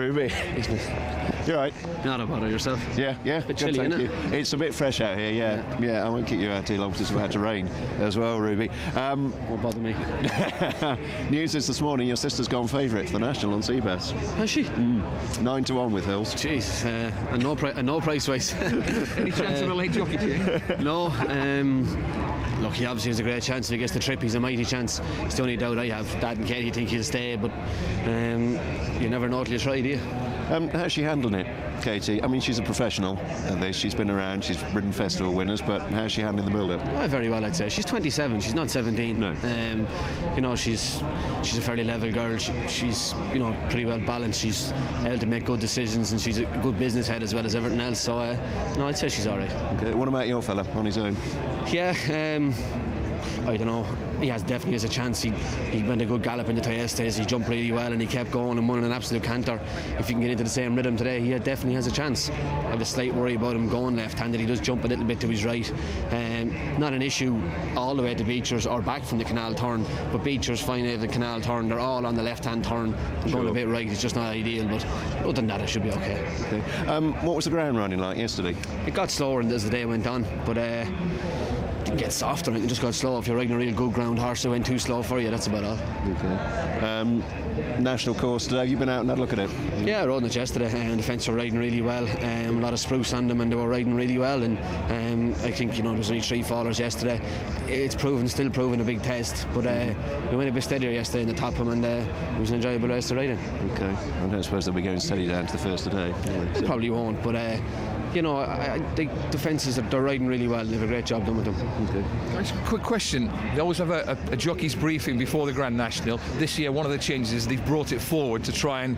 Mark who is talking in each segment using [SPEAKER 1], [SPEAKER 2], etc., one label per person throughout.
[SPEAKER 1] Ruby. You're right.
[SPEAKER 2] Not a bother yourself.
[SPEAKER 1] Yeah.
[SPEAKER 2] Bit chilly,
[SPEAKER 1] Thank
[SPEAKER 2] innit?
[SPEAKER 1] you. It's a bit fresh out here, yeah. I won't keep you out too long because it's about to rain as well, Ruby.
[SPEAKER 2] Won't bother me.
[SPEAKER 1] News is this morning your sister's gone favourite for the National on Seabass.
[SPEAKER 2] Has she?
[SPEAKER 1] 9-1 with Hills.
[SPEAKER 2] Jeez, and no price wise.
[SPEAKER 3] Any chance of a late jockey change?
[SPEAKER 2] No. Look, he obviously has a great chance. If he gets the trip, he's a mighty chance. It's the only doubt I have. Dad and Katie think he'll stay, but you never know till you try, do you?
[SPEAKER 1] How's she handling it, Katie? I mean, she's a professional at this. She's been around, she's ridden festival winners, but how's she handling the build-up?
[SPEAKER 2] Very well, I'd say. She's 27, she's not 17.
[SPEAKER 1] No.
[SPEAKER 2] She's a fairly level girl. She's pretty well balanced. She's able to make good decisions, and she's a good business head as well as everything else. So, I'd say she's all right.
[SPEAKER 1] Okay. What about your fella on his own?
[SPEAKER 2] Yeah, I don't know. He definitely has a chance. He went a good gallop in the Tayes days. He jumped really well and he kept going and won an absolute canter. If he can get into the same rhythm today, he definitely has a chance. I have a slight worry about him going left-handed. He does jump a little bit to his right. Not an issue all the way to Beechers or back from the canal turn, but Beechers, Fine Haven, Canal turn, they're all on the left-hand turn. Going a bit right, it's just not ideal, but other than that, it should be okay.
[SPEAKER 1] What was the ground running like yesterday?
[SPEAKER 2] It got slower as the day went on, but didn't get softer. It just got slow. If you're riding a real good ground horse, it went too slow for you. That's about all.
[SPEAKER 1] Okay. National course today. Have you been out and had a look at it?
[SPEAKER 2] Yeah, I rode it yesterday, and the fence were riding really well. A lot of spruce on them, and they were riding really well. And I think there was only 3 fallers yesterday. It's still proving a big test. But we went a bit steadier yesterday in the top of them, and it was an enjoyable race to ride in.
[SPEAKER 1] Okay. I don't suppose they'll be going steady down to the first today.
[SPEAKER 2] They probably won't, but. The fences, they're riding really well. They have a great job done with them.
[SPEAKER 1] Okay.
[SPEAKER 3] Just a quick question. They always have a jockey's briefing before the Grand National. This year, one of the changes is they've brought it forward to try and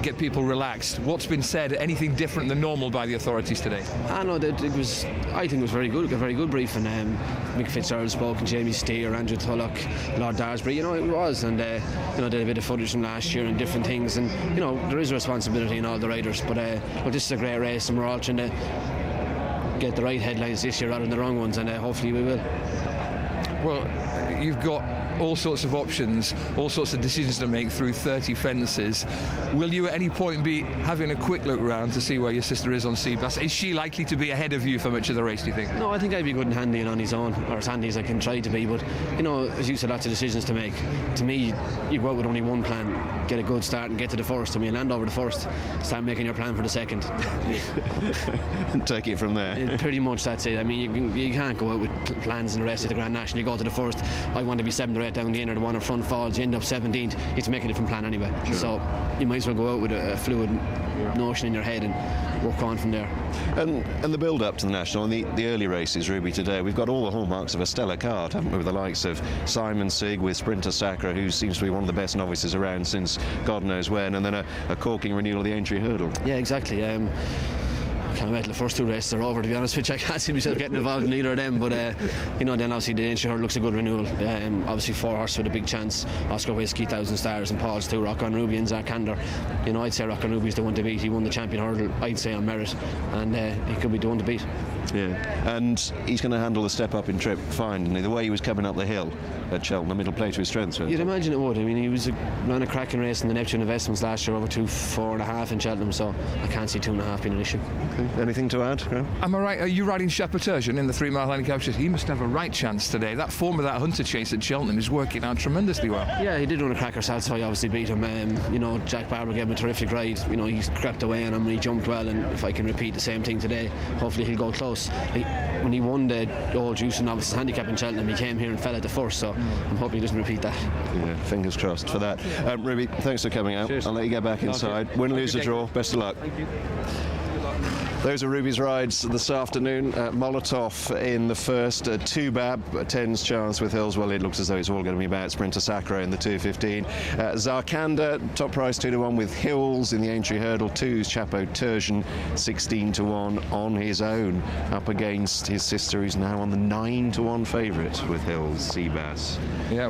[SPEAKER 3] get people relaxed. What's been said? Anything different than normal by the authorities today?
[SPEAKER 2] I think it was very good. A very good briefing. Mick Fitzgerald spoke, and Jamie Steer, Andrew Tulloch, Lord Daresbury. It was, and did a bit of footage from last year and different things. And there is a responsibility in all the riders. But this is a great race, and we're all trying to get the right headlines this year rather than the wrong ones, and hopefully we will.
[SPEAKER 3] Well, you've got all sorts of options, all sorts of decisions to make through 30 fences. Will you at any point be having a quick look round to see where your sister is on Seabass? Is she likely to be ahead of you for much of the race, do you think?
[SPEAKER 2] No, I think I'd be good and handy and on his own, or as handy as I can try to be, but as you said, lots of decisions to make. To me, you go out with only one plan, get a good start and get to the first, and when you land over the first, start making your plan for the second.
[SPEAKER 1] And take it from there.
[SPEAKER 2] Pretty much that's it. I mean, you can't go out with plans in the rest of the Grand National. You go to the first, I want to be 7th or 8th down the end, or the one in front falls, you end up 17th. It's make a different plan anyway. Sure. So you might as well go out with a fluid notion in your head and work on from there.
[SPEAKER 1] And the build up to the National and the early races, Ruby, today, we've got all the hallmarks of a stellar card, haven't we, with the likes of Simon Sigg, with Sprinter Sacre, who seems to be one of the best novices around since God knows when, and then a corking renewal of the Aintree Hurdle.
[SPEAKER 2] Yeah, exactly. I can't wait till the first 2 races are over, to be honest with you. I can't see myself getting involved in either of them, but then obviously the Aintree Hurdle looks a good renewal. Obviously 4 horses with a big chance: Oscar Whiskey, 1000 Stars, and Paul's 2, Rock on Ruby and Zarkandar. I'd say Rock on Ruby's the one to beat. He won the Champion Hurdle, I'd say, on merit, and he could be the one to beat.
[SPEAKER 1] Yeah, and he's going to handle the step up in trip fine, isn't he? The way he was coming up the hill at Cheltenham, it'll play to his strengths.
[SPEAKER 2] You'd imagine it would. I mean, he ran a cracking race in the Neptune Investments last year, over 4.5 in Cheltenham, so I can't see 2.5 being an issue.
[SPEAKER 1] Okay. Anything to add, Graham?
[SPEAKER 3] Am I right? Are you riding Shepherd Tertian in the 3 mile handicap? He must have a right chance today. That form of that Hunter Chase at Cheltenham is working out tremendously well.
[SPEAKER 2] Yeah, he did run a cracker side, so he obviously beat him. Jack Barber gave him a terrific ride. He crept away on him and he jumped well, and if I can repeat the same thing today, hopefully he'll go close. When he won the Old Juice and Novices Handicap in Cheltenham, he came here and fell at the first, so I'm hoping he doesn't repeat that.
[SPEAKER 1] Yeah, fingers crossed for that. Ruby, thanks for coming out.
[SPEAKER 3] Cheers.
[SPEAKER 1] I'll let you get back inside. Win, lose or draw, best of luck.
[SPEAKER 3] Thank you.
[SPEAKER 1] Those are Ruby's rides this afternoon. Molotov in the first, Tubab, a 10's chance with Hills. Well, it looks as though it's all going to be about Sprinter Sacre in the 2:15. Zarkandar, top price 2-1 with Hills in the Aintree Hurdle. 2's Chapeau Tertian, 16-1 on his own, up against his sister, who's now on the 9-1 favourite with Hills, Seabass.
[SPEAKER 3] Yeah.